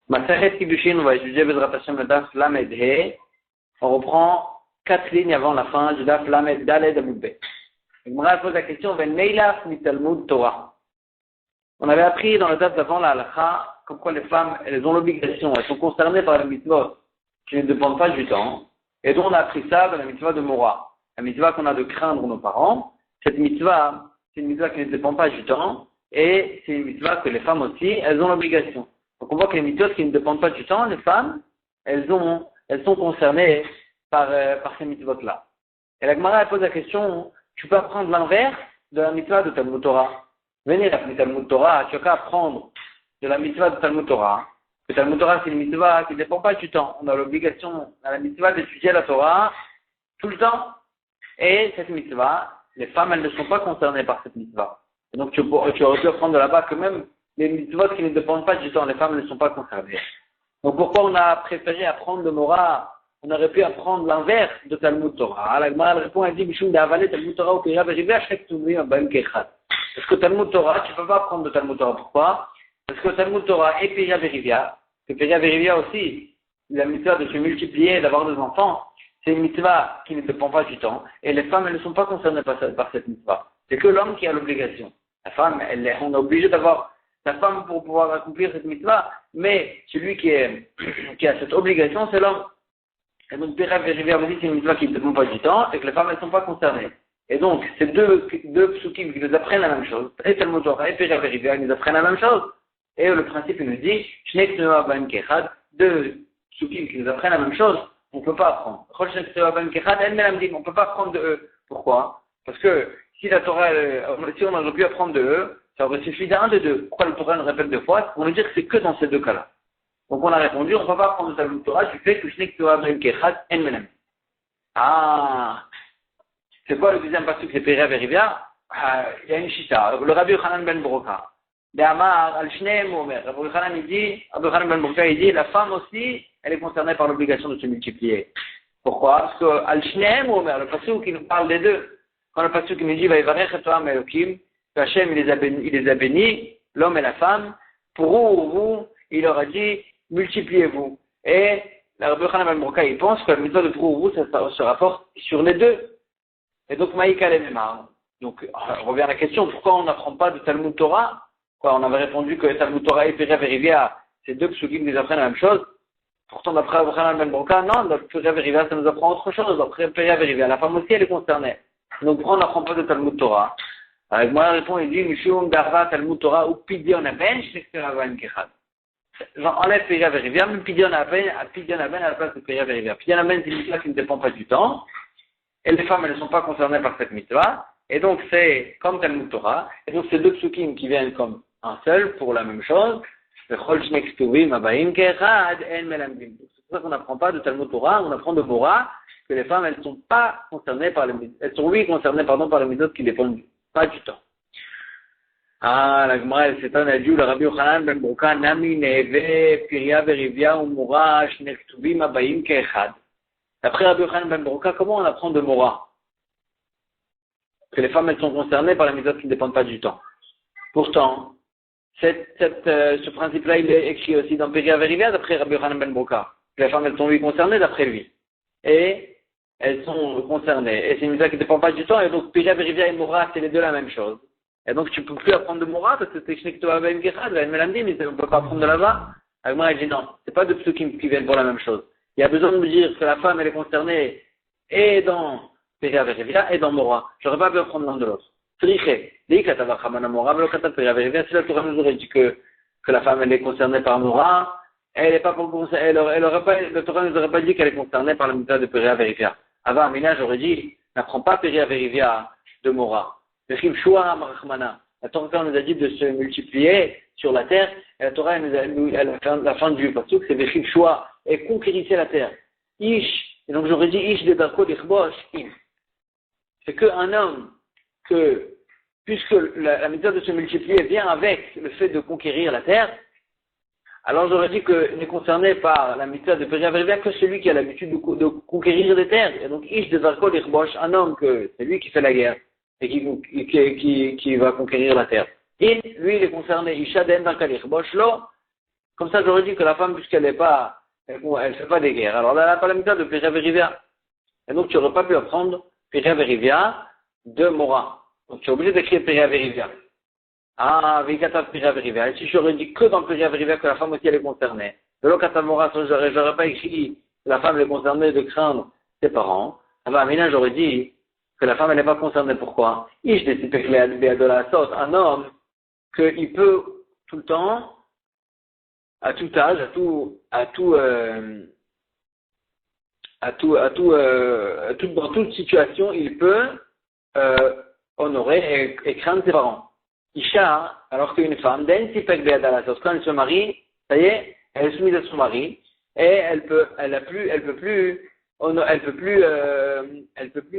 Maseret Kiddushin, on va étudier Bezrat Hashem le Daf Lamed He. On reprend 4 lignes avant la fin du Daf Lamed Daled Amud Bey. Gemara pose la question Ven Meilaf Mitalmud Torah. On avait appris dans le Daf d'avant la halakha comme quoi les femmes, elles ont l'obligation, elles sont concernées par la mitzvot qui ne dépendent pas du temps. Et donc on a appris ça dans la mitzvah de Mora. La mitzvah qu'on a de craindre nos parents. Cette mitzvah, c'est une mitzvah qui ne dépend pas du temps. Et c'est une mitzvah que les femmes aussi, elles ont l'obligation. Donc on voit que les mitzvot qui ne dépendent pas du temps, les femmes, elles sont concernées par ces mitzvot-là. Et la Gemara pose la question, tu peux apprendre l'inverse de la mitzvah de Talmud Torah. Venez la Talmud Torah, tu as qu'à apprendre de la mitzvah de Talmud Torah. Le Talmud Torah, c'est une mitzvah qui ne dépend pas du temps. On a l'obligation à la mitzvah d'étudier la Torah tout le temps. Et cette mitzvah, les femmes, elles ne sont pas concernées par cette mitzvah. Et donc tu aurais pu apprendre de là-bas que même les mitzvot qui ne dépendent pas du temps, les femmes ne sont pas concernées. Donc pourquoi on a préféré apprendre de Mora? On aurait pu apprendre l'inverse de Talmud Torah. La Gemara répond, elle dit, Mishum d'avaler Talmud Torah au Pira Verivia, Shek Tumri Abaim Kechat. Parce que Talmud Torah, tu ne peux pas apprendre de Talmud Torah. Pourquoi? Parce que Talmud Torah et Pira Verivia, que Pira Verivia aussi, la mitzvah de se multiplier et d'avoir des enfants, c'est une mitzvah qui ne dépend pas du temps. Et les femmes, elles ne sont pas concernées par cette mitzvah. C'est que l'homme qui a l'obligation. La femme, on est obligé d'avoir la femme pour pouvoir accomplir cette mitzvah, mais celui qui a cette obligation, c'est l'homme. Et donc, Pira Verivia me dit c'est une mitzvah qui ne dépend pas du temps et que les femmes, elles ne sont pas concernées. Et donc, ces deux psukim qui nous apprennent la même chose, et Talmud Torah et Pira Verivia, ils nous apprennent la même chose. Et le principe, il nous dit, Shnek Tnua Baim Kechad, deux psukim qui nous apprennent la même chose, on ne peut pas apprendre. On ne peut pas apprendre de eux. Pourquoi? Parce que si la Torah, si on aurait pu apprendre de eux, ça aurait suffi d'un de deux. Pourquoi le Torah nous répète deux fois? On veut dire que c'est que dans ces deux cas-là. Donc on a répondu, on ne peut pas apprendre de Talmud Torah du fait que Shnek Tnua Baim Kechad en Menam. Ah, c'est quoi le deuxième passage? C'est Pira Verivia. Il y a une chita. Le Rabbi Yochanan ben Broka. Be'amar al-Shneim Omer. Rabbi Yochanan ben Broka, il dit, la femme aussi, elle est concernée par l'obligation de se multiplier. Pourquoi? Parce que al-Shneim Omer, le passage qui nous parle des deux. Quand le passage qui nous dit, Vaïvarech et Toam Elokim, que Hachem, il les a bénis, l'homme et la femme, pour vous, il leur a dit, multipliez-vous. Et la Rabbi Yochanan ben Broka, il pense que la mitzvah de pour vous, ça se rapporte sur les deux. Et donc, Maïka les Memar. Donc, on revient à la question, pourquoi on n'apprend pas de Talmud Torah? Quoi, on avait répondu que Talmud Torah et Pira Verivia, c'est deux psukim qui nous apprennent la même chose. Pourtant, d'après Abraham Ben Broka, non, Pira Verivia, ça nous apprend autre chose. D'après Pira Verivia, la femme aussi, elle est concernée. Donc, pourquoi on n'apprend pas de Talmud Torah? Avec moi, la réponse, il dit, Mishum Darva Talmud Torah ou Pidyon Aben, Shnektera Vaim Kechad. Enlève Pira Verivia, même Pidyon Aben à la place de Pira Verivia. Pidyon Aben, c'est une mitzvah qui ne dépend pas du temps. Et les femmes, elles ne sont pas concernées par cette mitzvah. Et donc, c'est comme Talmud Torah. Et donc, c'est deux psukim qui viennent comme un seul pour la même chose. C'est pour ça qu'on n'apprend pas de Talmud Torah, on apprend de Mora que les femmes, elles ne sont pas concernées par elles sont concernées, par les mitzvot qui ne dépendent pas du temps. Ah, la Gemara, elle s'étonne, elle dit, le Rabbi Yochanan ben Broka, Nami Neve, Pira Verivia, ou Mora, Shne Ktuvim, Abayim Keechad. D'après Rabbi Yochanan ben Broka, comment on apprend de Mora? Que les femmes, elles sont concernées par les mitzvot qui ne dépendent pas du temps. Pourtant, ce principe-là, il est écrit aussi dans Pira Verivia, d'après Rabbi Yochanan ben Broka. Les femmes, elles sont lui concernées d'après lui. Et elles sont concernées. Et c'est une mitzvah qui ne dépend pas du temps. Et donc, Pira Verivia et Mora, c'est les deux la même chose. Et donc, tu ne peux plus apprendre de Mora parce que c'est Shnek Toa Baim Kechad, elle me l'a dit, mais on ne peut pas apprendre de là-bas. Avec moi, elle dit non, c'est pas deux psukim qui viennent pour la même chose. Il y a besoin de me dire que la femme, elle est concernée et dans Pira Verivia et dans Mora. J'aurais pas pu apprendre l'un de l'autre. Si la Torah nous aurait dit que la femme elle est concernée par Mora, la Torah nous aurait pas dit qu'elle est concernée par la mitzvah de Pira Verivia. Avant Amina, j'aurais dit, n'apprends pas Pira Verivia de Mora. La Torah nous a dit de se multiplier sur la terre, et la Torah la fin du pasuk, c'est Vechim Shua, et conquérissez la terre. Ish, et donc j'aurais dit Ish de Darko d'Ichbosh, c'est qu'un homme puisque la méthode de se multiplier vient avec le fait de conquérir la terre, alors j'aurais dit que n'est concerné par la méthode de Pira Verivia que celui qui a l'habitude de conquérir des terres. Et donc, Ish de Zarko d'Irbosh, un homme que c'est lui qui fait la guerre et qui va conquérir la terre. Et lui, il est concerné, Isha den Zarko d'Irbosh, lo, Comme ça, j'aurais dit que la femme, puisqu'elle n'est pas, elle fait pas des guerres, alors là, elle n'a pas la mitzvah de Pira Verivia. Et donc, tu n'aurais pas pu apprendre Pira Verivia de Mora. Donc, tu es obligé d'écrire Pira Verivia. Ah, Vikatav Pira Verivia. Et si j'aurais dit que dans Pira Verivia que la femme aussi elle est concernée, de l'Okatav Mora, j'aurais pas écrit que la femme est concernée de craindre ses parents. Ah bah, Amina, j'aurais dit que la femme elle n'est pas concernée. Pourquoi? Ish de la sorte, un homme, qu'il peut tout le temps, à tout âge, dans toute situation, il peut honorer et craindre ses parents. Isha, alors qu'une femme, quand elle se marie, ça y est, elle est soumise à son mari et elle peut plus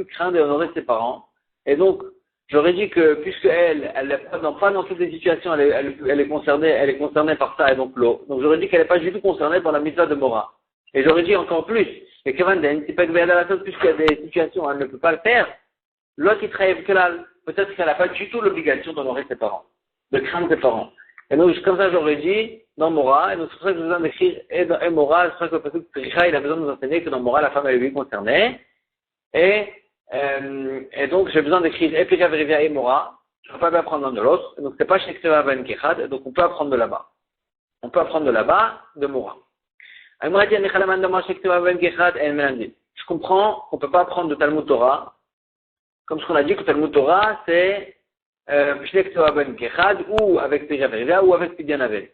craindre et honorer ses parents. Et donc, j'aurais dit que puisque elle n'est pas dans toutes les situations, elle est concernée par ça et donc l'eau. Donc j'aurais dit qu'elle n'est pas du tout concernée par la mitzvah de Mora. Et j'aurais dit encore plus, et puisqu'il y a des situations où elle ne peut pas le faire, l'autre qui travaille peut-être qu'elle n'a pas du tout l'obligation d'honorer ses parents, de craindre ses parents. Et donc comme ça j'aurais dit dans Mora, et donc c'est pour ça que j'ai besoin d'écrire et dans Mora, c'est pour ça que le pasuk Tricha, il a besoin de nous enseigner que dans Mora la femme elle est lui concernée. Et donc, j'ai besoin d'écrire Epira Verivia et Mora. Je ne peux pas apprendre l'un de l'autre. Donc, c'est pas Shekteva Ben Kechad. Donc, on peut apprendre de là-bas. On peut apprendre de là-bas, de Mora. Je comprends qu'on ne peut pas apprendre de Talmud Torah. Comme ce qu'on a dit que Talmud Torah, c'est Shekteva Ben Kechad ou avec Epira Verivia ou avec Pidyan Avel.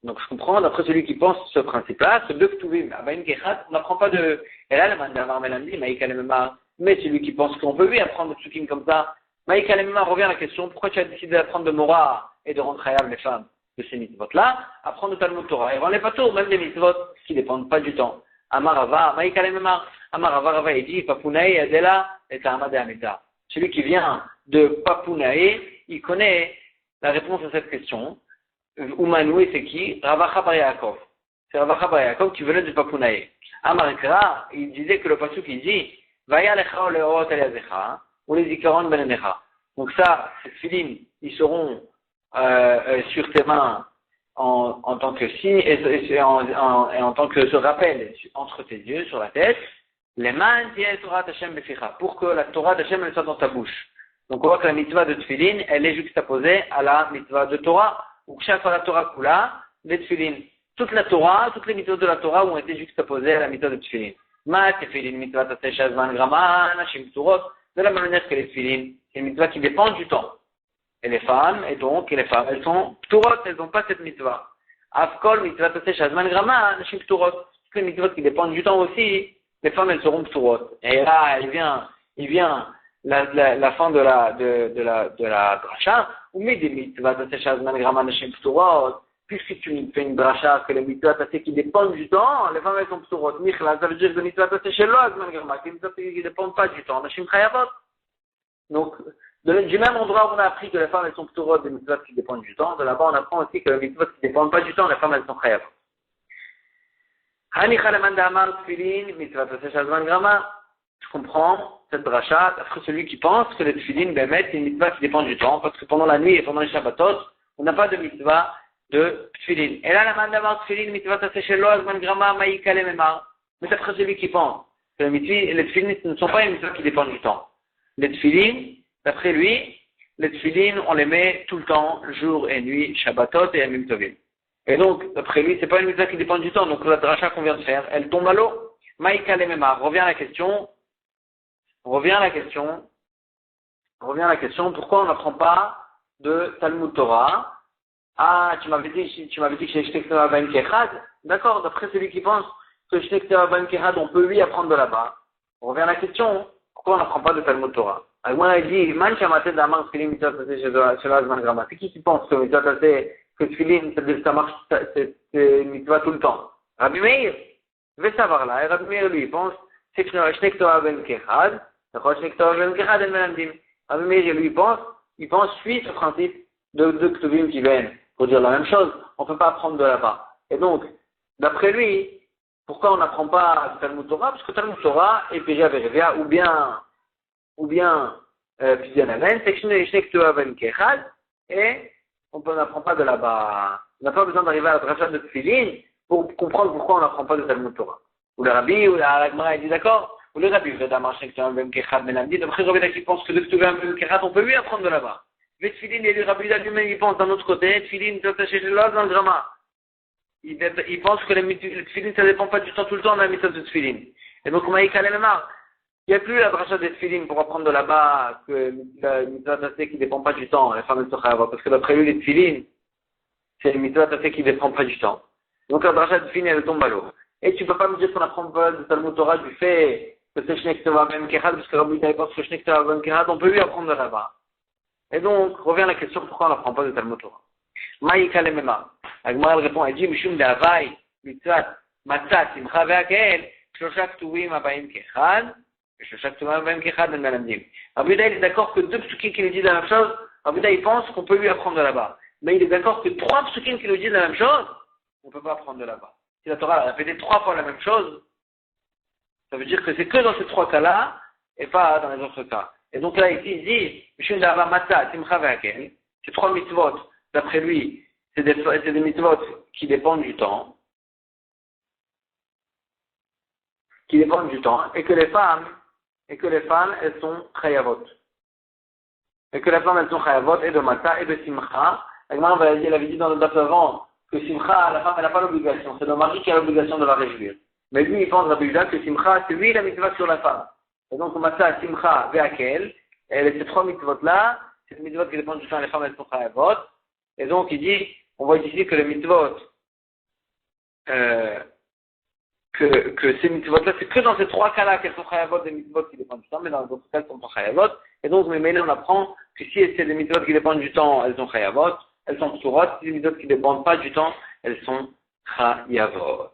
Donc, je comprends, d'après celui qui pense ce principe-là, ce deux Ktuvim, Ben Kechad, on n'apprend pas de. Et là, le Mandamar Melandi, Maïka Lememar. Mais celui qui pense qu'on peut lui apprendre de Tsukim comme ça, Maïka Lemema revient à la question, pourquoi tu as décidé d'apprendre de Mora et de rendre khayab les femmes de ces mitzvot-là, apprendre de Talmud Torah, et rendre les patos, même des mitzvot qui ne dépendent pas du temps. Amarava, Maïka Lemema, Amarava Rava, il dit, Papunae Adela et Ta'amade Ameta. Celui qui vient de Papunae, il connaît la réponse à cette question. Oumanoué, c'est qui? Ravacha Bar Yaakov. C'est Ravacha Bar Yaakov qui venait de Papunae. Amarikra, il disait que le pasuk, il dit, Vaya lecha leorot eliazecha, ou les zikaron benenecha. Donc ça, ces filines, ils seront sur tes mains en tant que signe et en tant que ce rappel entre tes yeux, sur la tête. Les mains tiennent Torah Hashem beficha, pour que la Torah d'Hashem soit dans ta bouche. Donc on voit que la mitzvah de tefillin, elle est juxtaposée à la mitzvah de Torah, ou chaque fois la Torah kula, les tefillin. Toute la Torah, toutes les mitzvahs de la Torah ont été juxtaposées à la mitzvah de tefillin. Ma tefillin mitzvah taseh shazman grama, nashim turot, de la même manière que les tefillin, c'est une mitzvah qui dépend du temps. Et les femmes, elles sont turot, elles n'ont pas cette mitzvah. Afkol mitzvah taseh shazman grama, nashim turot. Toutes les mitzvahs qui dépendent du temps aussi, les femmes elles seront turot. Et là, il vient la fin de la dracha, ou met des mitzvahs taseh shazman grama, nashim turot. Puisque tu fais une bracha, que les mitzvahs qui dépendent du temps, les femmes elles sont psurot. Michla, ça veut dire que les mitzvahs chez l'autre, les mitzvahs qui ne dépendent pas du temps. Nashim chayavot. Donc, du même endroit où on a appris que les femmes elles sont psurot des mitzvahs qui dépendent du temps, de là-bas on apprend aussi que les mitzvahs qui ne dépendent pas du temps, les femmes elles sont chayavot. Hani chalaman da'amar tfilin, mitzvah shazman grama. Je comprends cette bracha, après celui qui pense que les tfilin, c'est une mitzvah qui dépend du temps, parce que pendant la nuit et pendant les shabbatot, on n'a pas de mitzvah de tfilin. Et là, la mandamar tfilin, mitzvah taseh shelo, azman grama, maïka lememar. Mais c'est après celui qui pense que les tfilin ne sont pas une mitzvah qui dépend du temps. Les tfilin, d'après lui, les tfilin, on les met tout le temps, jour et nuit, shabbatot et yamim tovim. Et donc, d'après lui, c'est pas une mitzvah qui dépend du temps. Donc, la dracha qu'on vient de faire, elle tombe à l'eau. Maïka lememar. Revient à la question, pourquoi on n'apprend pas de Talmud Torah? Ah, tu m'avais dit que chez Shekteva Ben Kechad. D'accord, d'après celui qui pense que chez Shekteva Ben Kechad, on peut lui apprendre de là-bas. On revient à la question, pourquoi on n'apprend pas de Talmud Torah? Alors moi, il dit, Man Shamate Damar Tfilin Mitzvah Taseh Shelo Azman Grama. C'est qui pense que Mitzvah Taseh, que Tfilin, ça marche, c'est Mitzvah tout le temps? Rabbi Meir, Vesavar là, et Rabbi Meir lui, il pense, c'est que Shekteva Ben Kechad, d'accord, Shekteva Ben Kechad El Melandim. Rabbi Meir lui, il pense, suit ce principe de Ktuvim qui viennent pour dire la même chose, on ne peut pas apprendre de là-bas. Et donc, d'après lui, pourquoi on n'apprend pas du Talmud Torah? Parce que Talmud Torah et Pija Verivia, ou bien Pidyan Aven, c'est que Shnei Ktuvim Kechad, et on n'apprend pas de là-bas. On n'a pas besoin d'arriver à la dracha de Tfilin pour comprendre pourquoi on n'apprend pas de Talmud Torah. Ou le Rabbi, ou la Gemara, il dit d'accord. Ou le Rabbi, vous êtes à marcher que tu as un même Kechat, Menamdi. D'après Rabbi, qui pense que de trouver un même Kechat, on peut lui apprendre de là-bas. Mais Tfilin, et le Rabbi lui-même, il pense d'un autre côté. Tfilin, tu as chez l'autre dans le drama. Il pense que le Tfilin, ça ne dépend pas du temps tout le temps de la méthode de Tfilin. Et donc, on m'a dit qu'à l'Emar, il n'y a plus la dracha de Tfilin pour apprendre de là-bas que la mitzvah tassé qui ne dépend pas du temps, les femmes ne se parce que d'après lui, les Tfilin, c'est une mitzvah tassé qui ne dépend pas du temps. Donc la dracha de Tfilin, elle tombe à l'eau. Et tu ne peux pas me dire qu'on n'apprend pas de Talmud Torah du fait que c'est Shnek Tova Ben Kehad, parce que Rabbi Taï pense que Shnek Tova Ben Kehad, on peut lui apprendre de là-bas. Et donc, revient la question pourquoi on n'apprend pas de Talmud Torah. Maïka Lemema. Agmar répond, elle dit, Mishum Davai, Mitzvat, Matzat, Simcha Ve'akel, Shloshak Tuvim Abayim Kehad, Shloshak Tuvim Abayim Kehad, Ben Melamdim. Rabbi Taï est d'accord que deux psukim qui nous disent la même chose, Rabbi Taï pense qu'on peut lui apprendre de là-bas. Mais il est d'accord que trois psukim qui nous disent la même chose, on ne peut pas apprendre de là-bas. Si la Torah a répété 3 fois la même chose, ça veut dire que c'est que dans ces 3 cas-là, et pas dans les autres cas. Et donc là, ici, il dit, Mishum Dava Matzah, Simcha Ve'akel, ces 3 mitzvot, d'après lui, c'est des mitzvot qui dépendent du temps, et que les femmes, elles sont chayavot. Et que les femmes, elles sont chayavot, et de Matzah, et de Simcha. Elle avait dit dans le date avant, que Simcha, la femme, elle n'a pas l'obligation. C'est le mari qui a l'obligation de la réjouir. Mais lui, il pense, Rabbi Judah, que Simcha, c'est lui la mitzvah sur la femme. Et donc, Matzah, Simcha, Ve'akel, et ces 3 mitzvot-là, c'est des mitzvot qui dépendent du temps, les femmes, elles sont chayavot. Et donc, il dit, on voit ici que les mitzvot, que ces mitzvot-là, c'est que dans ces 3 cas-là qu'elles sont chayavot, des mitzvot qui dépendent du temps, mais dans les autres cas, elles sont pas chayavot. Et donc, mais on apprend que si c'est des mitzvot qui dépendent du temps, elles sont chayavot. Elles sont psurot, si les mitzvot qui ne dépendent pas du temps, elles sont chayavot.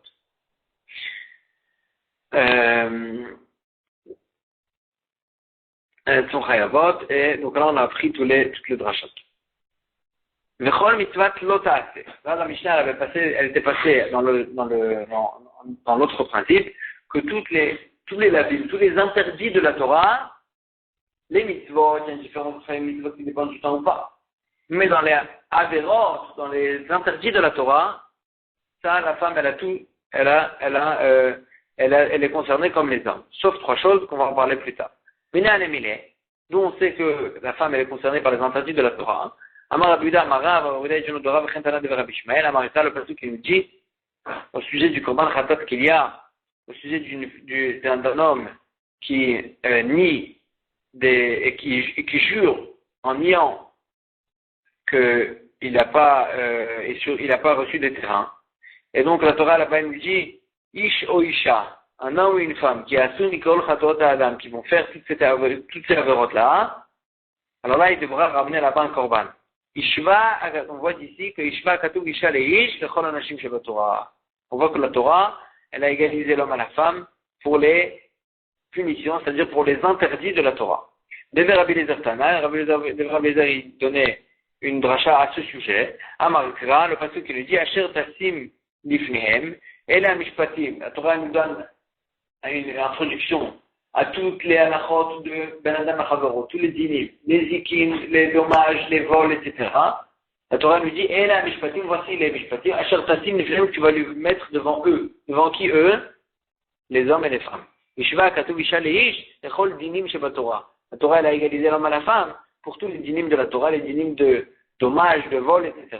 Elles sont chayavot, et donc là on a appris toutes les drachot. Vechol mitzvat lo ta'aseh. Là la Mishnah elle était passée dans l'autre principe, que tous les lavim, tous les interdits de la Torah, les mitzvot, il y a une différence entre les mitzvot qui dépendent du temps ou pas. Mais dans les avéros, dans les interdits de la Torah, ça, la femme, elle est concernée comme les hommes. Sauf 3 choses qu'on va en parler plus tard. D'où on sait que la femme, elle est concernée par les interdits de la Torah. Amar Abuda, Amarav, Abuda, Jonodora, Vechentana de Rabbi Ishmael, Amarita, le pasuk qui nous dit, au sujet du Korban Khatat qu'il y a, au sujet d'un homme qui nie et qui jure en niant qu'il n'a pas reçu des terrains. Et donc la Torah là-bas nous dit Ish o Isha, un homme ou une femme qui a soumis Kol Chatot Adam, qui vont faire toutes ces avérotes là, alors là il devra ramener là-bas un korban. Ishva, on voit ici que Ishva Katuv Isha Leish Lechol Anashim Sheba Torah. On voit que la Torah, elle a égalisé l'homme à la femme pour les punitions, c'est-à-dire pour les interdits de la Torah. Devait Rabbi Eliezer Tana, Rabbi Eliezer il donnait une dracha à ce sujet. Amarikra, le pasuk qui nous dit Asher Tassim Lifnehem, Ela Mishpatim. La Torah nous donne une introduction à toutes les halachot de Ben Adam Achavero, tous les dinim, les zikim, les dommages, les vols, etc. La Torah nous dit Ela Mishpatim, voici les Mishpatim. Asher Tassim Lifnehem, tu vas lui mettre devant eux. Devant qui eux? Les hommes et les femmes. Ishva Katuv Isha Leish, Echol Dinim Sheba Torah. La Torah, elle a égalisé l'homme à la femme pour tous les dynimes de la Torah, les dynimes de dommage, de vol, etc.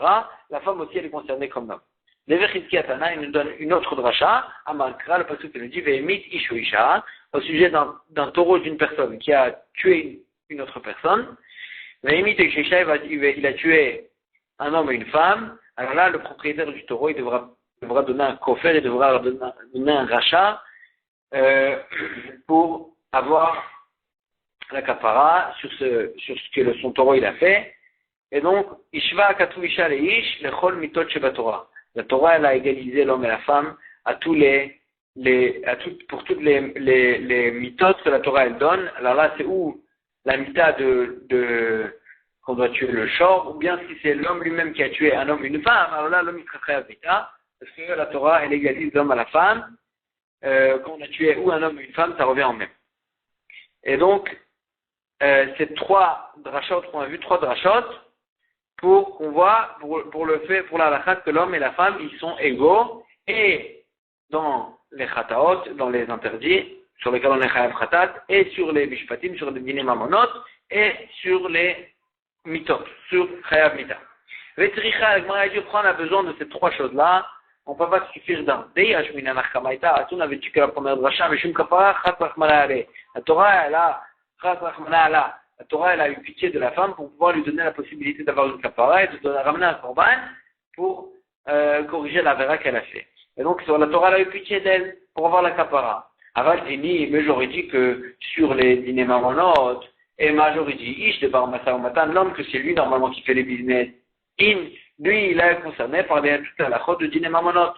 La femme aussi, elle est concernée comme l'homme. Lever Chizki Atana, il nous donne une autre dracha, Amarkra, le pasuk qui nous dit Vehemit Ishu Isha, au sujet d'un taureau d'une personne qui a tué une autre personne. Vehemit Ishu Isha, il a tué un homme et une femme. Alors là, le propriétaire du taureau, il devra donner un kofer, il devra donner un rachat pour avoir la kapara sur ce que son taureau il a fait. Et donc, Ishva Katu Isha Leish, Lechol Mitot Sheba Torah. La Torah, elle a égalisé l'homme et la femme à pour toutes les mitot que la Torah elle donne. Alors là, c'est où la mita qu'on doit tuer le shor, ou bien si c'est l'homme lui-même qui a tué un homme et une femme, alors là, l'homme il traiterait à vita, parce que la Torah, elle égalise l'homme à la femme. Quand on a tué ou un homme ou une femme, ça revient en même. Et donc, ces 3 drachot qu'on a vu, 3 drachot, pour qu'on voit, pour le fait, pour la halakha, que l'homme et la femme, ils sont égaux, et dans les khataot, dans les interdits, sur lesquels on est chayav khatat, et sur les mishpatim, sur les dîners mamonot, et sur les mitot, sur chayav mita. Vetricha, la Gemara dit, on a besoin de ces trois choses-là, on ne peut pas suffire d'un. D'ailleurs, on avait dit que la première dracha, mais Shum Kapara, Chat Rachmana Ale. La Torah, elle a, Chat Rachmana Ala. La Torah, elle a eu pitié de la femme pour pouvoir lui donner la possibilité d'avoir une kapara et de ramener un korban pour corriger la vera qu'elle a fait. Et donc, la Torah, elle a eu pitié d'elle pour avoir la kapara. Aval Dini, mais j'aurais dit que sur les dîners mamonot, et moi j'aurais dit, Ish de Bar Masa Matan, l'homme que c'est lui normalement qui fait les business, lui, il est concerné par toute la chod de dîner mamonot.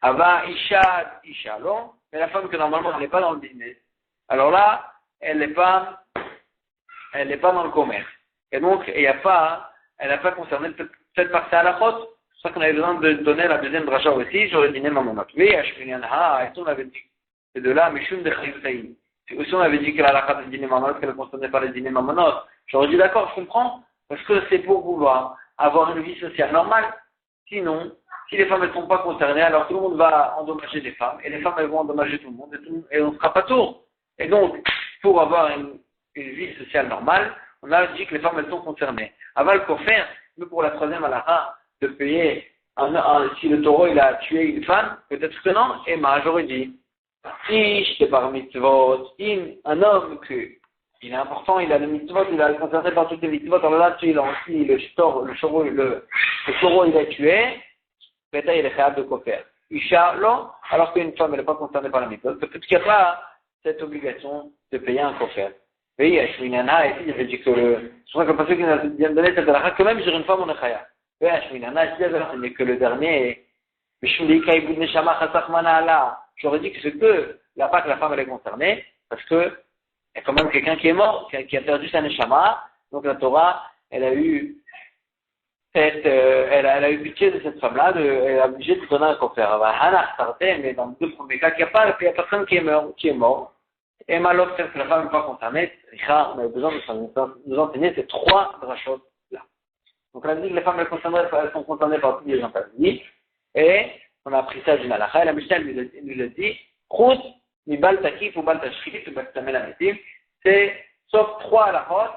Ava Isha, Ishalon, mais la femme que normalement elle n'est pas dans le business. Alors là, elle n'est pas dans le commerce. Et donc, elle n'a pas concerné peut-être par ça à la chod. C'est pour ça qu'on avait besoin de donner la deuxième dracha aussi sur le dîner mamonot. Oui, Ashminyanha, et on avait dit, c'est de là, Mishum de Chayutaï. Aussi, on avait dit que la halakha de dîner mamonot, qu'elle ne concernait pas les dîners mamonot. J'aurais dit d'accord, je comprends, parce que c'est pour vouloir avoir une vie sociale normale. Sinon, si les femmes ne sont pas concernées, alors tout le monde va endommager les femmes, et les femmes elles vont endommager tout le monde, et on ne fera pas tour. Et donc, pour avoir une vie sociale normale, on a dit que les femmes elles sont concernées. Aval qu'au faire, mais pour la troisième halakha, de payer si le taureau il a tué une femme, peut-être que non, et moi j'aurais dit, si je te par mitzvot, un homme que il est important, il a le mitzvot, il a concerné par toutes les mitzvot, alors là, il a aussi le taureau, il a tué, peut-être il est capable de quoi faire. Isha, non, alors qu'une femme, elle n'est pas concernée par la mitzvot, peut-être qu'il n'y a pas cette obligation de payer un coffre. Oui, Ashwinana, ici, il avait dit que je crois que parce qu'il vient de donner cette halakha, quand même, sur une femme, on est chaya. Oui, Ashwinana, ici, ce n'est que le dernier, Mishulika, Ibud Neshama, Chasachmana, Allah. J'aurais dit que c'est que la femme, elle est concernée, parce que il y a quand même quelqu'un qui est mort, qui a perdu sa neshama, donc la Torah, elle a eu pitié de cette femme-là, elle a obligé de donner un coffre. Mais dans les deux premiers cas, il n'y a personne qui est mort, et malheureusement, que la femme n'est pas concernée, on a besoin de nous enseigner ces trois drachot-là. Donc on a dit que les femmes elles sont concernées par tous les interdits, et on a appris ça d'une halakha, et la Mishnah nous a dit, Chut, mi bal takif ou bal tashchit ou bal tamel ametim, c'est sauf trois halakhot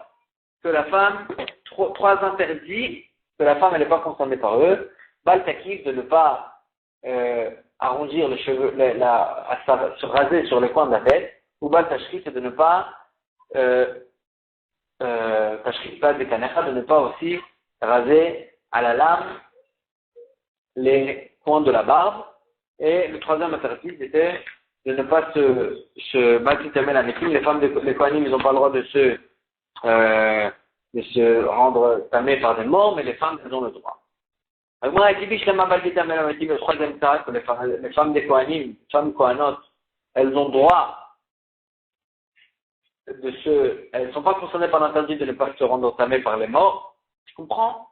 que la femme, trois interdits que la femme elle n'est pas concernée par eux. Bal takif de ne pas arrondir les cheveux, se raser sur les coins de la tête, ou bal tashchit c'est de ne pas tashchit pas des kanecha, de ne pas aussi raser à la lame les coins de la barbe. Et le troisième interdit c'était de ne pas se baptiser la métime. Les femmes, les Kohanim, ils n'ont pas le droit de se rendre tamées par des morts, mais les femmes, elles ont le droit. Alors, moi, le troisième cas, que les femmes des Kohanim, les femmes Kohanot, elles ont droit elles ne sont pas concernées par l'interdit de ne pas se rendre tamées par les morts. Je comprends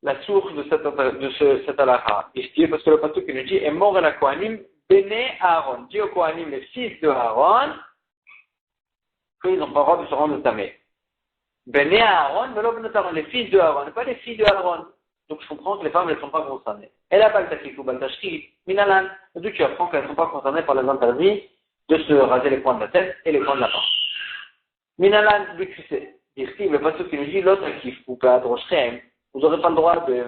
la source de cette halakha. Ici, parce que le pasuk qui nous dit, est mort à la Kohanim, Béné Aaron, dit aux Kohanim, les fils de Aaron, qu'ils n'ont pas le droit de se rendre tamés. Béné Aaron, les fils de Aaron, pas les filles de Aaron. Donc je comprends que les femmes ne sont pas concernées. Et la baltachik ou baltachki, minalan, donc tu apprends qu'elles ne sont pas concernées par les interdits de se raser les coins de la tête et les coins de la barbe. Minalan, donc tu sais, ici, le pasuk qui nous dit, l'autre qui ou pas adrochem, vous n'aurez pas le droit de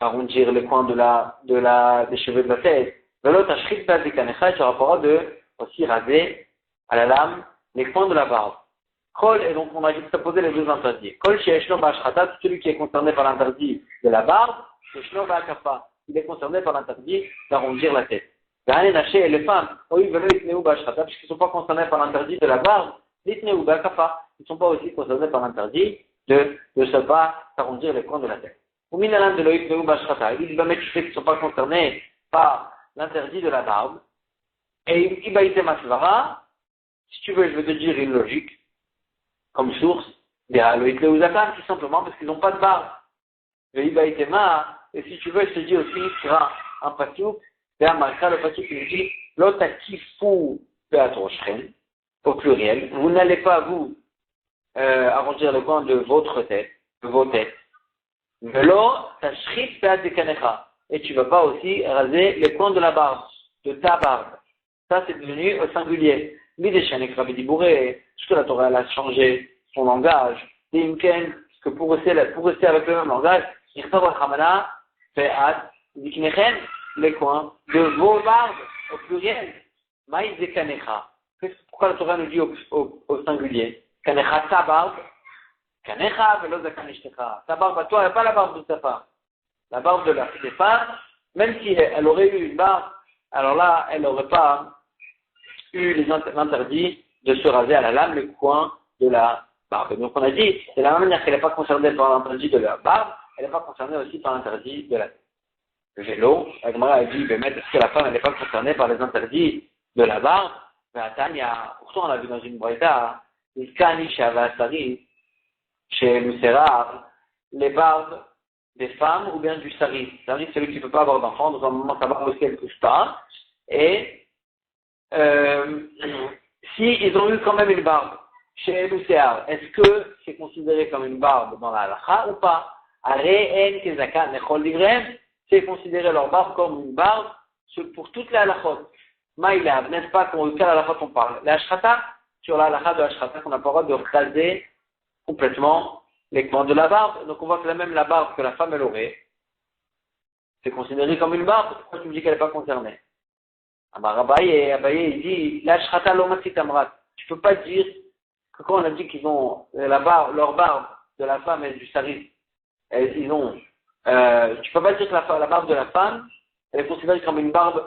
arrondir les coins des cheveux de la tête. L'autre tashchit pas des kanecha, tu auras le droit de aussi raser à la lame les coins de la barbe. Kol, et donc on a juxtaposé les deux interdits. Kol she'eshlo ba'ashchatat, celui qui est concerné par l'interdit de la barbe, she'eshlo ba'akafa, il est concerné par l'interdit d'arrondir la tête. V'hanen haché et les femmes, oui, velo itneu ba'ashchatat, puisqu'ils ne sont pas concernés par l'interdit de la barbe, l'itneu ba'akafa, ils ne sont pas aussi concernés par l'interdit de ne pas s'arrondir les coins de la tête. Ou minalan de l'itneu ba'ashchatat, ils va mettre qu'ils ne sont pas concernés par l'interdit de la barbe, et Ibaïté Masvara, si tu veux, je vais te dire une logique, comme source, il y a le Hitler ou Zakan, tout simplement parce qu'ils n'ont pas de barbe. Le Ibaïté Ma, et si tu veux, je te dis aussi, il sera un pasouk, c'est un marcha, le pasouk qui nous dit, l'otakifu beatroshren, au pluriel, vous n'allez pas vous arrondir le coin de votre tête, de vos têtes, Velo, tashrit peat de kanecha. Et tu ne vas pas aussi raser les coins de la barbe, de ta barbe. Ça, c'est devenu au singulier. Mideshanek Rabbi Dibouré, parce que la Torah elle a changé son langage. Dimken, parce que pour rester avec le même langage, Irtav Ramana, Peat, Diknechen, les coins de vos barbes, au pluriel. Maïs de kanecha. Pourquoi la Torah nous dit au singulier? Kanecha, ta barbe. Kanecha, velo zakanishnecha. Ta barbe à toi, et pas la barbe de ta femme. La barbe de des femmes, même si elle aurait eu une barbe, alors là, elle n'aurait pas eu l'interdit de se raser à la lame le coin de la barbe. Donc on a dit, de la même manière qu'elle n'est pas concernée par l'interdit de la barbe, elle n'est pas concernée aussi par l'interdit de la tête. Le vélo, Agmara a dit, est-ce que la femme n'est pas concernée par les interdits de la barbe? Pourtant on l'a vu dans une braïta, Iskani Shavasari, chez Lucera, les barbes des femmes ou bien du sari. Sari, c'est celui qui ne peut pas avoir d'enfant, donc à un moment sa barbe aussi elle ne touche pas. Et si ils ont eu quand même une barbe chez Lucéar, est-ce que c'est considéré comme une barbe dans la halakha ou pas? C'est considéré leur barbe comme une barbe pour toute la halachot. Maïlav, n'est-ce pas qu'on quelle halachot on parle? La ashrata, sur la halakha de ashrata, qu'on n'a pas le droit de raser complètement les coins de la barbe. Donc on voit que même la barbe que la femme elle aurait, c'est considéré comme une barbe. Pourquoi tu me dis qu'elle n'est pas concernée? Abaye il dit, la shrata lomatit amrat. Tu peux pas dire que quand on a dit qu'ils ont leur barbe de la femme et du sarif, tu peux pas dire que la barbe de la femme, elle est considérée comme une barbe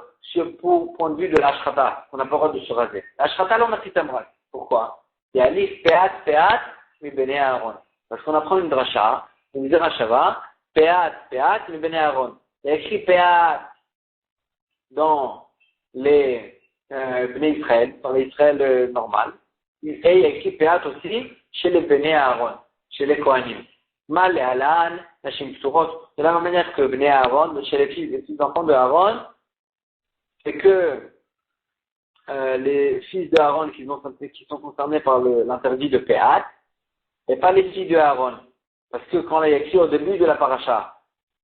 pour point de vue de la shrata, qu'on n'a pas le droit de se raser. La shrata lomatit amrat. Pourquoi? Il y a l'if peat, mi bene Aaron. Parce qu'on apprend une dracha, une dirachava, peat, mi bene Aaron. Il y a écrit peat dans les Bnei Israël, dans les Israël normal, et il y a écrit peat aussi chez les Bnei Aaron, chez les Kohanim. Mal et Alan, Nashim Psurot, de la même manière que Bnei Aaron, chez les fils d'enfants de Aaron, c'est que les fils de Aaron qui sont concernés par l'interdit de peat, et pas les filles de Aaron. Parce que quand il y a écrit au début de la paracha,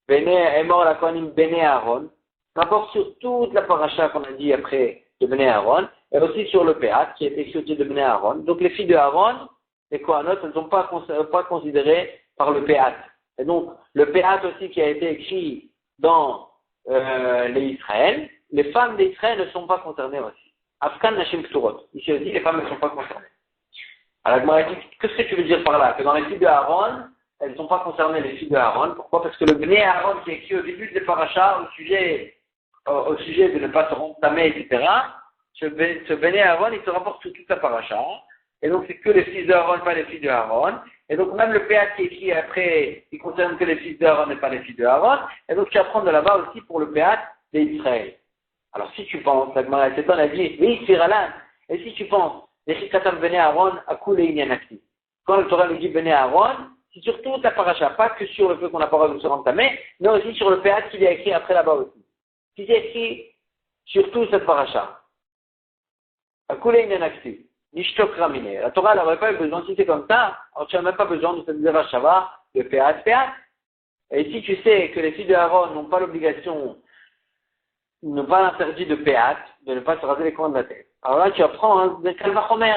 Bene est mort la Kohanim Bene Aaron, n'importe sur toute la paracha qu'on a dit après de Bene Aaron, et aussi sur le Péat qui est écrit au de Bene Aaron. Donc les filles de Aaron, les Kohanot, elles ne sont pas considérées par le Péat. Et donc le Péat aussi qui a été écrit dans les Israël, les femmes d'Israël ne sont pas concernées aussi. Afkan Nashim Pturot. Ici aussi, les femmes ne sont pas concernées. Alors, qu'est-ce que tu veux dire par là? Que dans les filles de Aaron, elles ne sont pas concernées, les filles de Aaron. Pourquoi? Parce que le Bnei Aaron qui est écrit au début des parachas au sujet de ne pas se entamer, etc., ce Bnei Aaron, il se rapporte sur toute la paracha. Et donc, c'est que les fils de Aaron, pas les filles de Aaron. Et donc, même le Péat qui est écrit après, il concerne que les fils de Aaron et pas les filles de Aaron. Et donc, tu apprends de là-bas aussi pour le Péat d'Israël. Alors, si tu penses, la Gemara a dit, oui, Firalan. Et si tu penses, les Chikatam Bnei Aaron, Akoule Inyanaki. Quand le Torah nous dit Bnei Aaron, c'est sur toute la paracha, pas que sur le fait qu'on n'a pas le droit de se entamer, mais aussi sur le Péat qu'il a écrit après là-bas aussi. Qui est écrit sur toute cette paracha. Akoule Inyanaki. Nishtok Ramine. La Torah n'aurait pas eu besoin, si c'est comme ça, alors tu n'as même pas besoin de cette Zerachava, de Péat. Et si tu sais que les filles de Aaron n'ont pas l'obligation, n'ont pas l'interdit de Péat, de ne pas se raser les coins de la tête. Alors là, tu apprends des Kalvachomer.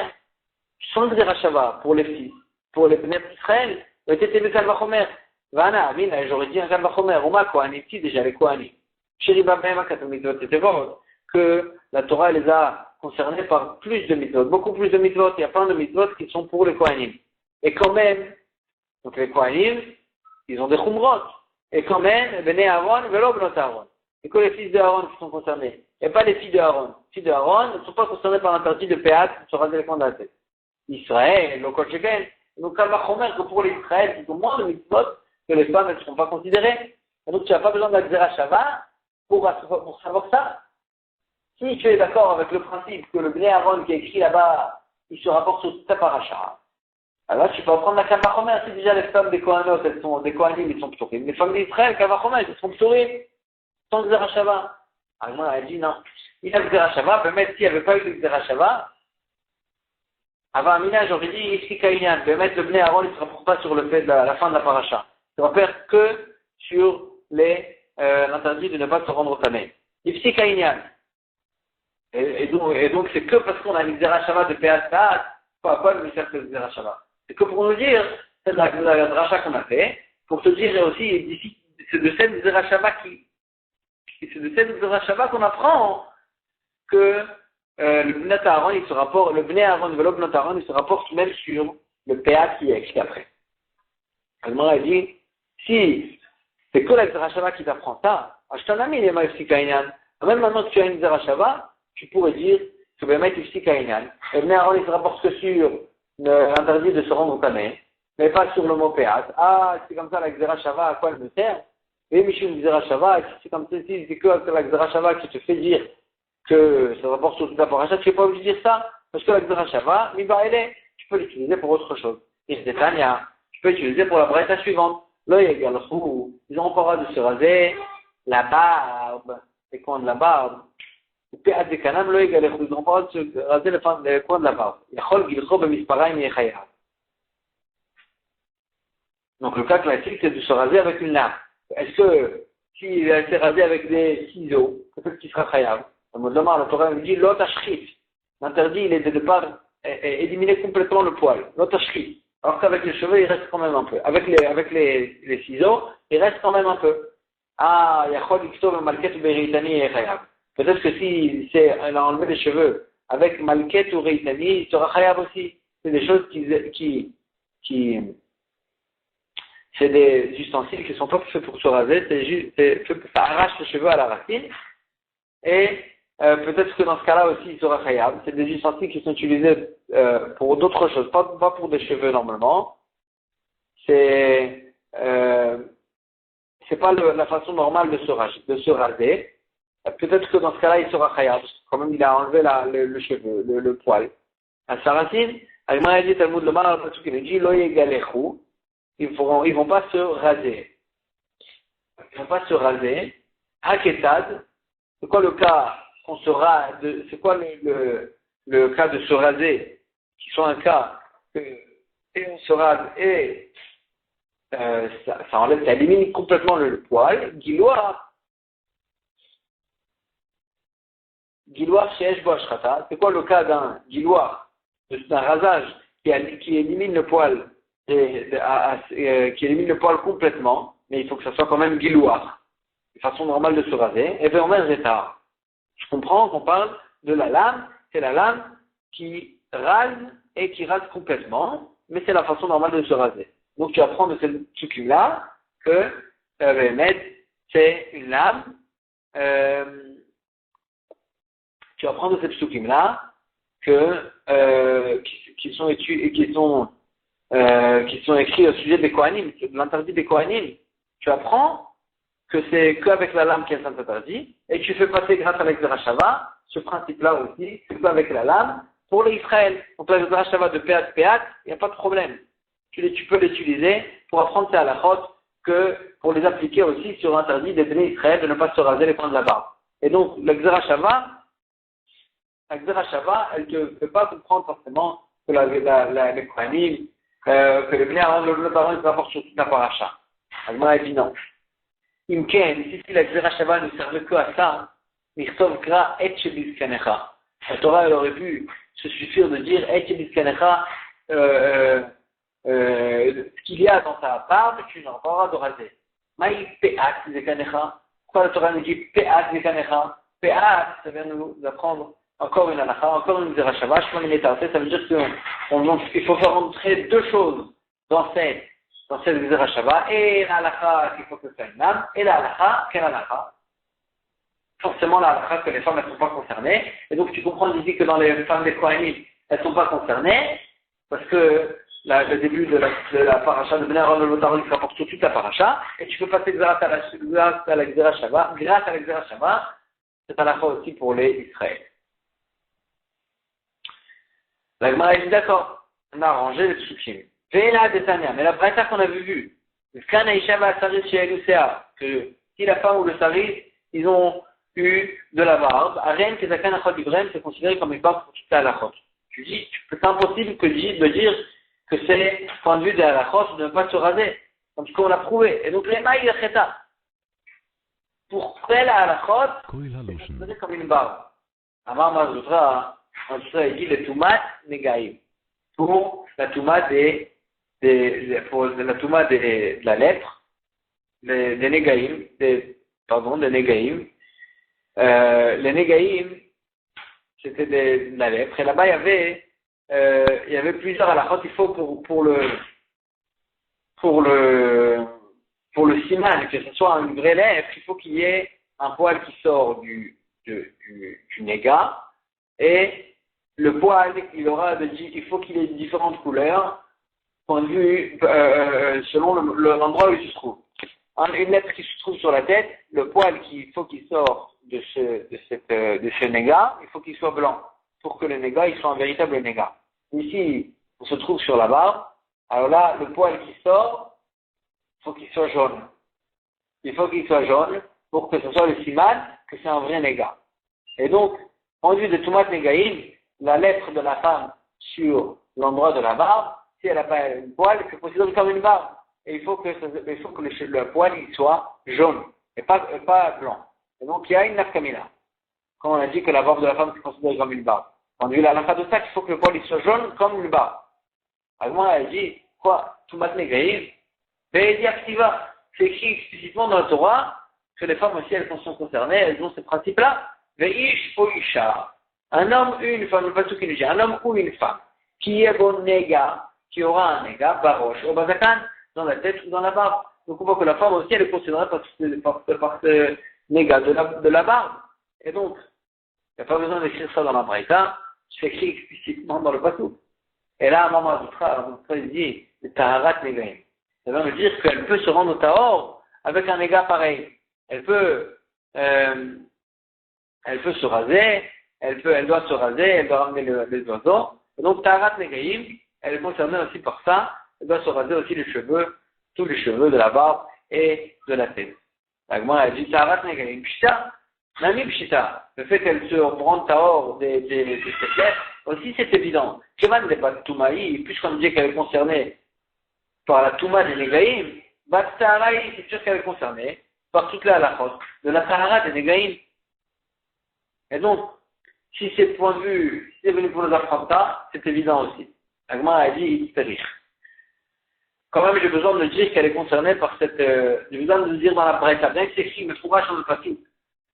Sans le Zerachava pour les filles, pour les Bnei Israël, c'était le Kalvachomer. Vana, Amina, j'aurais dit un Kalvachomer. Oma Kohanim, si déjà les Kohanim. Sheriba Bema Katamitzvot, c'était bon, que la Torah les a concernés par plus de mitzvot, beaucoup plus de mitzvot. Il y a plein de mitzvot qui sont pour les Kohanim. Et quand même, donc les Kohanim, ils ont des Chumrot. Et quand même, Bnei Aaron, Velo Bnot Aaron. Et que les fils de Aaron qui sont concernés. Et pas les filles de Aaron. Les filles de Aaron ne sont pas concernées par l'interdit de Péat de se raser les coins de la tête. Israël, le Kocheben. Donc, Kalvachomer, que pour les Israël, ils ont moins de mitzvot que les femmes, elles ne seront pas considérées. Et donc, tu n'as pas besoin de la Xerashava pour savoir ça. Si tu es d'accord avec le principe que le Bnei Aaron qui est écrit là-bas, il se rapporte sur toute ta paracha, alors tu peux prendre la Kalvachomer. Si déjà les femmes des Kohanot, elles sont des Kohanim, ils sont p'turim. Les femmes d'Israël, Kalvachomer, ils sont p'turim. Sans Xerashava. Alors, elle dit non. Il y a Xerashava, même s'il n'y avait pas eu de Xerashava, avant Amina, j'aurais dit ici Kaïnian, le Bnei Aaron, il ne se rapporte pas sur le fait de la fin de la paracha. Tu vas faire que sur l'interdit de ne pas se rendre au tamé. Ifsik Aïnian. Et donc, c'est que parce qu'on a une Zerachava de Péastat, à quoi nous sert cette Zerachava? C'est que pour nous dire, c'est la Zerachava qu'on a fait, pour te dire aussi, c'est de cette Zerachava c'est de cette Zerachava qu'on apprend que le Bnei Aaron, il se rapporte, le Bnei Aaron, le Bnei Aaron, il se rapporte même sur le Péat qui est écrit après. Alors, elle dit, si c'est que la Zerachava qui t'apprend ça, Ashtanami, les Maïfsik Aïnian, même maintenant que tu as une Zerachava, tu pourrais dire que le mec ici Kaïnan. Le Bnei Aaron, il se rapporte que sur l'interdit de se rendre au tamé, mais pas sur le mot péat. Ah, c'est comme ça la Xerashava, à quoi elle me sert? Et Michel Xerashava, c'est comme ça, si c'est que la Xerashava qui te fait dire que ça se rapporte sur toute la paracha, tu n'es pas obligé de dire ça, parce que la Xerashava, tu peux l'utiliser pour autre chose. Et Tania, tu peux l'utiliser pour la braïta suivante. Là, il y a ils ont encore de se raser la barbe, les coins de la barbe. Péat de Canam, là, ils ont pas de se raser les coins de la barbe. Donc, le cas classique, c'est de se raser avec une lame. Est-ce que, s'il s'est rasé avec des ciseaux, peut-être qu'il sera khayab? Le Torah nous dit, l'autre ashrit. L'interdit, il est de ne pas éliminer complètement le poil. L'autre ashrit. Alors qu'avec les cheveux, il reste quand même un peu. Avec les ciseaux, il reste quand même un peu. Ah, yachol ikstov malket beritani et khayab. Peut-être que si elle a enlevé les cheveux avec malket ou reitani, il sera khayab aussi. C'est des choses c'est des ustensiles qui ne sont pas faits pour se raser, c'est fait pour ça arrache les cheveux à la racine. Et peut-être que dans ce cas-là aussi, il sera khayab. C'est des ustensiles qui sont utilisés pour d'autres choses, pas pour des cheveux normalement. C'est pas la façon normale de se raser. Peut-être que dans ce cas-là, il sera khayab. Quand même, il a enlevé le cheveu, le poil. À sa racine, Agma dit Talmud le mal, il dit lo yegalechu. Ils vont pas se raser. Ils vont pas se raser. Haketad, c'est quoi le cas qu'on se rase, c'est quoi le cas de se raser, qui sont un cas et on se rase et ça enlève, ça élimine complètement le poil. Giloir chez Eshbo Ashrata, c'est quoi le cas d'un giloir, d'un rasage qui élimine le poil qui élimine le poil complètement, mais il faut que ça soit quand même giloir, une façon normale de se raser, et bien on met un retard. Je comprends qu'on parle de la lame, c'est la lame qui rase et qui rase complètement, mais c'est la façon normale de se raser. Donc tu apprends de cette tsukim-là que c'est une lame, tu apprends de cette tsukim-là qui sont écrits au sujet des Kohanim, de l'interdit des Kohanim. Tu apprends que c'est qu'avec la lame qu'il y a cet interdit, et tu fais passer grâce à l'Exerashava, ce principe-là aussi, c'est qu'avec la lame, pour les Israël. Donc l'Exerashava de Péat, il n'y a pas de problème. Tu peux l'utiliser pour apprendre ces halachot, que pour les appliquer aussi sur l'interdit des Bnei Israël de ne pas se raser les coins de la barbe. Et donc l'Exerashava, elle ne peut pas comprendre forcément que les Kohanim, que les Bnei Aaron, le Bnei se rapporte sur toute la paracha. Agma dit non. Imken, si la Xerashava ne servait que à ça, Michtov Gra et Shebizkanecha. La Torah, elle aurait pu se suffire de dire et Shebizkanecha, ce qu'il y a dans ta barbe, tu n'en auras de raser. Maï Pe'at Zekanecha. Pourquoi la Torah nous dit Pe'at Zekanecha? Pe'at, ça vient nous apprendre encore une halakha, encore une Xerashava, ça veut dire qu'il faut faire entrer deux choses dans cette Xerashava, et la halakha qu'il faut que ça une âme, et la halakha, quelle halakha? Forcément la halakha que les femmes elles ne sont pas concernées, et donc tu comprends ici que dans les femmes des Kohanim, elles ne sont pas concernées, parce que le début de la paracha de Bnei Aaron le Lotarot il rapporte sur toute la paracha, et tu peux passer grâce à la Xerashava, c'est halakha aussi pour les Israël. La Gemara dit d'accord, on a arrangé les psukim. Ve'ela detania, mais la braïta qu'on avait vue, que si la femme ou le saris, ils ont eu de la barbe, Aren Kezakan Achot Ibrahim, c'est considéré comme une barbe pour toute la halachot. C'est impossible de dire que c'est point de vue de la halachot de ne pas se raser. Comme ce qu'on l'a prouvé. Et donc, les mailles de cheta. Pour prouver la halachot, c'est considéré comme une barbe. Amar Mazoutra, il dit les tomates négaïm. Pour la tomate de la lèpre, des négaïm, des négaïm. Les négaïm, c'était de la lèpre. Et là-bas, il y avait plusieurs halachot. Il faut pour le siman, que ce soit une vraie lèpre, il faut qu'il y ait un poil qui sort du néga, et le poil, il faut qu'il ait différentes couleurs, point de vue, selon l'endroit où il se trouve. Une lèpre qui se trouve sur la tête, le poil qu'il faut qu'il sorte de ce néga, il faut qu'il soit blanc, pour que le néga, il soit un véritable néga. Ici, on se trouve sur la barbe, alors là, le poil qui sort, il faut qu'il soit jaune. Il faut qu'il soit jaune pour que ce soit le siman, que c'est un vrai néga. Et donc, en vue de Toumat Négaïm, la lèpre de la femme sur l'endroit de la barbe, si elle n'a pas une poil, c'est considéré comme une barbe. Et il faut que le poil il soit jaune, et pas blanc. Et donc, il y a une nafkamina. Quand on a dit que la barbe de la femme c'est considéré comme une barbe. On a vu la fin de ça qu'il faut que le poil il soit jaune comme une barbe. Alors, elle dit, quoi, Toumat Négaïm, Ve'ediaktiva, c'est écrit explicitement dans la Torah que les femmes aussi, elles sont concernées, elles ont ce principe-là. Ve'ish ou isha, un homme ou une femme, pas tout qui nous dit, un homme ou une femme, qui est bon néga, qui aura un néga, baroche, au bazakan, dans la tête ou dans la barbe. Donc on voit que la femme aussi, elle est considérée par ce néga de la barbe. Et donc, il n'y a pas besoin d'écrire ça dans la braïta, c'est écrit explicitement dans le patou. Et là, maman Azoutra, il dit, le taharat négaïm. Ça veut dire qu'elle peut se rendre au tahor avec un néga pareil. Elle peut se raser, elle doit se raser, elle doit ramener les oiseaux. Et donc, taharat négaïm, elle est concernée aussi par ça. Elle doit se raser aussi les cheveux, tous les cheveux de la barbe et de la tête. La elle dit taharat négaïm. Pshita, nami pshita. Le fait qu'elle se rende tahor de cette lettre, aussi c'est évident. Kevan n'est pas de Toumaï, puisqu'on dit qu'elle est concernée par la Touma des Négaïm, Bat-Taharaï, c'est sûr qu'elle est concernée par toute la halachot de la Tahara des Négaïm. Et donc, si c'est point de vue, si c'est venu pour nous apprendre, c'est évident aussi. Agma a dit, il quand même, j'ai besoin de dire qu'elle est concernée par cette, j'ai besoin de dire dans la braïta, bien que c'est écrit, mais Fourach ne pas tout,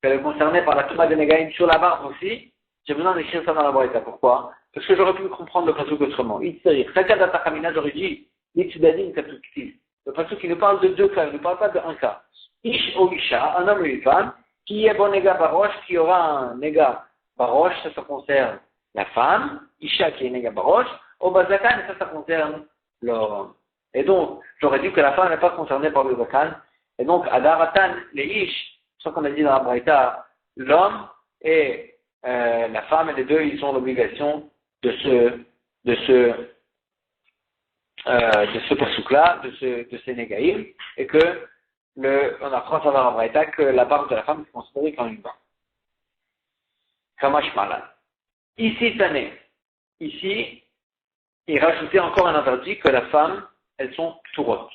qu'elle est concernée par la Touma des Négaïm sur la barbe aussi, j'ai besoin d'écrire ça dans la braïta. Pourquoi? Parce que j'aurais pu comprendre le pasuk autrement. J'aurais dit, le passage qui nous parle de deux cas, il ne parle pas d'un cas. Ish ou Isha, un homme ou une femme, qui est bon néga baroche, qui aura un néga baroche, ça concerne la femme, Isha qui est néga baroche, au bazakan, ça concerne l'homme. Et donc, j'aurais dit que la femme n'est pas concernée par le bazakan, et donc, adaratan, les Ish, ce qu'on a dit dans la braïta, l'homme et la femme, et les deux, ils ont l'obligation de ce passouk-là, de ces négaïm, et que on apprend ça dans la braïta que la barbe de la femme est considérée comme une barbe. Kamash malad. Ici, Tané. Ici, il rajoutait encore un interdit que la femme, elles sont pturot.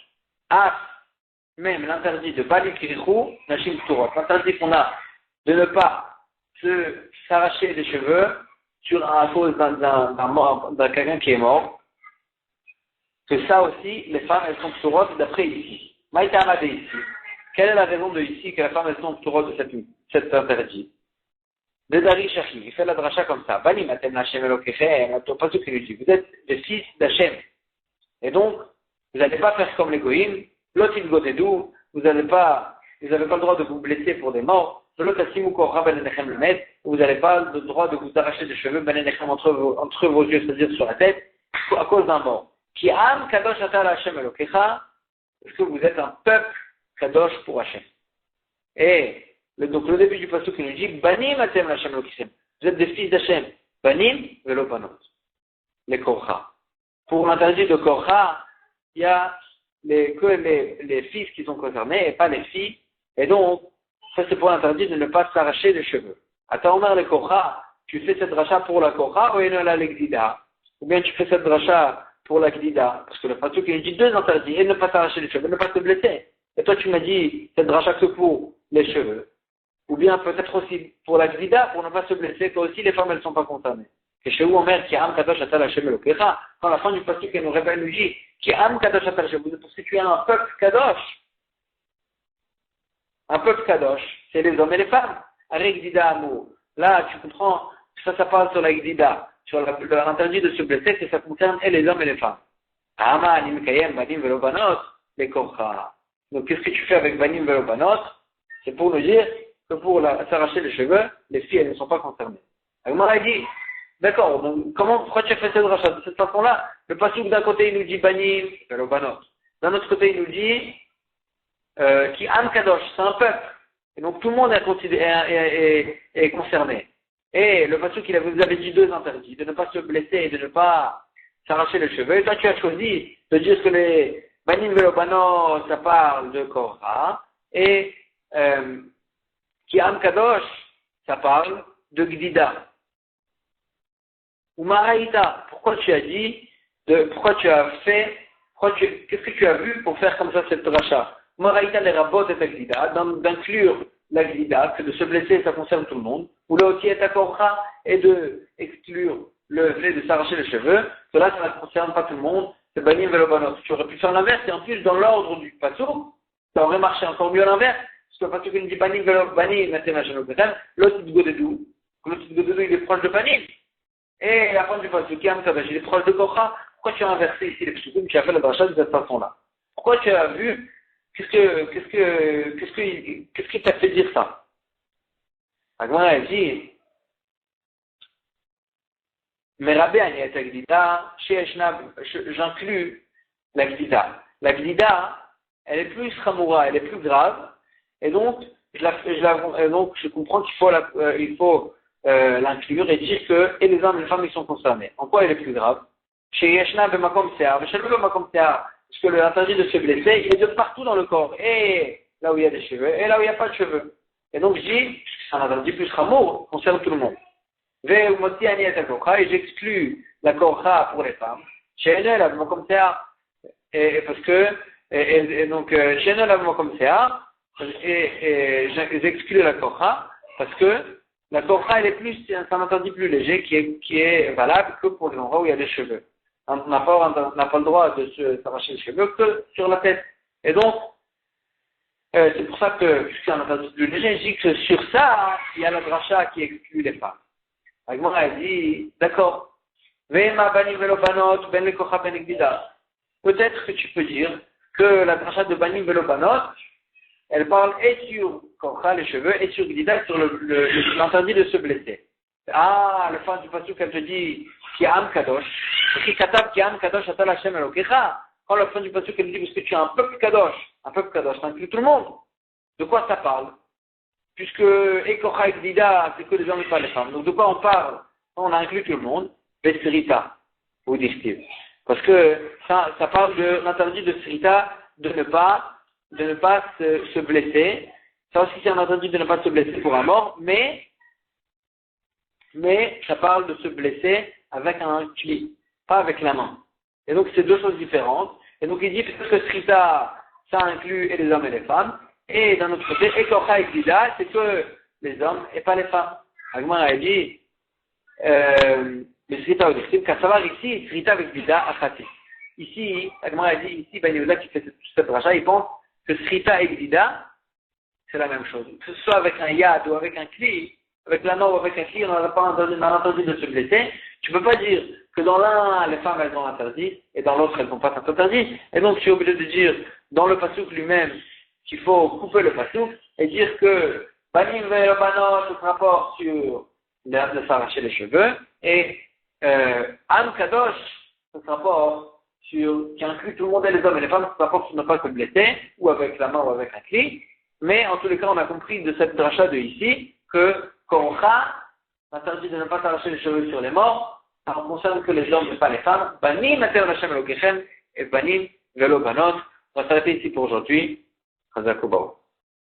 Même l'interdit de bali kirichou, nashim pturot. L'interdit qu'on a de ne pas s'arracher des cheveux à cause d'un quelqu'un qui est mort. Que ça aussi, les femmes, elles sont pturotes d'après ici. Maïtama de ici. Quelle est la raison de ici que les femmes, elles sont pturotes de cet interdit? De Dari Shachi, il fait la dracha comme ça. Bani matem l'Hachem elokechem, pas ce qu'il lui dit. Vous êtes des fils d'Hachem. Et donc, vous n'allez pas faire comme les goïms, l'otil godedou, vous n'avez pas le droit de vous blesser pour des morts, vous n'avez pas le droit de vous arracher des cheveux entre vos yeux, c'est-à-dire sur la tête, à cause d'un mort. Qui am kadosh atal Hashem elokecha, parce que vous êtes un peuple kadosh pour Hashem. Et donc le début du passage qui nous dit banim atem Hashem elokechem. Vous êtes des fils d'Hashem. Banim velo banot. Les korcha. Pour l'interdit de korcha, il y a que les fils qui sont concernés et pas les filles. Et donc ça c'est pour l'interdit de ne pas s'arracher les cheveux. Attends, Omer les korcha, tu fais cette dracha pour la korcha ou la l'exida. Ou bien tu fais cette dracha pour la Gdida, parce que le Pasuk il dit deux interdits, et ne pas s'arracher les cheveux, ne pas se blesser. Et toi tu m'as dit, cette dracha que pour les cheveux. Ou bien peut-être aussi pour la Gdida, pour ne pas se blesser, que aussi les femmes elles ne sont pas concernées. Et chez où Omer, qui am kadosh atal Hashem Elokecha, quand la fin du Pasuk elle nous révèle, nous dit, qui am kadosh atal Hashem, parce que tu es un peuple kadosh. Un peuple kadosh, c'est les hommes et les femmes. Avec Gdida amour. Là, tu comprends, ça parle sur la Gdida, sur l'interdit de se blesser, que ça concerne et les hommes et les femmes. Ama anim kayem banim velobanot, les korcha. Donc, qu'est-ce que tu fais avec banim velobanot? C'est pour nous dire que pour s'arracher les cheveux, les filles, elles ne sont pas concernées. Alors, il dit, d'accord, donc, pourquoi tu as fait cette rachat de cette façon-là? Le pasuk d'un côté, il nous dit banim velobanot. D'un autre côté, il nous dit, qui am kadosh, c'est un peuple. Et donc, tout le monde est concerné. Et le pasuk, vous avait dit deux interdits, de ne pas se blesser et de ne pas s'arracher les cheveux. Et toi, tu as choisi de dire que les banim velobano, ça parle de Korah, et qui am kadosh, ça parle de Gdida. Ou Maraïta, pourquoi tu as dit, qu'est-ce que tu as vu pour faire comme ça cette dracha? Maraïta les rabot et la Gdida, d'inclure la Gdida, que de se blesser, ça concerne tout le monde, ou là aussi est à Korah, et de exclure le fait de s'arracher les cheveux, cela, ça ne concerne pas tout le monde, c'est banim velobanot. Tu aurais pu faire l'inverse, et en plus, dans l'ordre du pasuk, ça aurait marché encore mieux l'inverse, parce que le pasuk nous dit banim velobanim, l'autre de Godedou, il est proche de banim. Et la fin du pasuk, il est proche de Korah. Pourquoi tu as inversé ici les psukim, tu as fait la dracha de cette façon-là? Pourquoi tu as vu, qu'est-ce qui t'a fait dire ça? Agmara, elle dit, mais Rabbi Aniet Gdida, j'inclus la Gdida. La Gdida, elle est plus chamoura, elle est plus grave, et donc, je comprends qu'il faut l'inclure et dire que et les hommes et les femmes ils sont concernés. En quoi elle est plus grave? Chez Yeshna Bemakom Sear, chez le Bemakom Sear, parce que l'interdit de se blesser, il est de partout dans le corps, et là où il y a des cheveux, et là où il n'y a pas de cheveux. Et donc je dis, c'est un interdit plus chamour, concerne tout le monde. Et j'exclus la korcha pour les femmes. Chez elle, Bemakom Sear, et parce que, et donc, chez elle, Bemakom Sear, et j'exclus la korcha, parce que la korcha, elle est plus, c'est un interdit plus léger qui est valable que pour les endroits où il y a des cheveux. On n'a pas le droit de s'arracher les cheveux que sur la tête. Et donc, c'est pour ça que, c'est un interdit plus léger, je dis que sur ça, il y a la dracha qui exclut les femmes. Agmara, elle dit, d'accord, peut-être que tu peux dire que la dracha de banim velobanot, elle parle et sur Korcha, les cheveux, et sur Gdida, sur l'interdit de se blesser. Ah, le fin du pasuk, elle te dit, qui am kadosh, qui katab qui am kadosh atal Hashem Elokecha. Quand le fin du pasuk, elle dit, parce que tu es un peuple kadosh, ça inclut tout le monde. De quoi ça parle? Puisque, et Korcha et Gdida, c'est que les hommes et pas les femmes. Donc de quoi on parle? On a inclus tout le monde, Vesrita, ou disent-ils. Parce que ça parle de l'interdit de Srita, de ne pas se blesser. Ça aussi c'est un interdit de ne pas se blesser pour un mort, mais ça parle de se blesser avec un cli, pas avec la main. Et donc c'est deux choses différentes. Et donc il dit que Srita, ça inclut et les hommes et les femmes, et d'un autre côté, et Korcha et Gdida, c'est que les hommes et pas les femmes. Agmara a dit, le Srita ou le Kassavar ici, Srita avec Gdida, Achati. Ici, Agmara a dit, ici, Ben Yehuda qui fait cette dracha, il pense que Srita et Gdida, c'est la même chose. Que ce soit avec un yad ou avec un kli, avec la main ou avec un kli, on n'a pas entendu de se blesser. Tu peux pas dire que dans l'un, les femmes, elles ont interdit, et dans l'autre, elles n'ont pas interdit. Et donc, tu es obligé de dire, dans le pasuk lui-même, qu'il faut couper le pasuk, et dire que, banim ve'obano, se rapporte sur de s'arracher les cheveux, et, am kadosh, se rapporte qui inclut tout le monde et les hommes et les femmes, ça rapporte sur ne pas se blesser, ou avec la main ou avec un cli. Mais en tous les cas, on a compris de cette dracha de ici que Korcha, l'interdit de ne pas s'arracher les cheveux sur les morts, ça ne concerne que les hommes et pas les femmes. Banim ater Hashem Elokechem et banim velo banot. On va s'arrêter ici pour aujourd'hui. Chazak u'Baruch.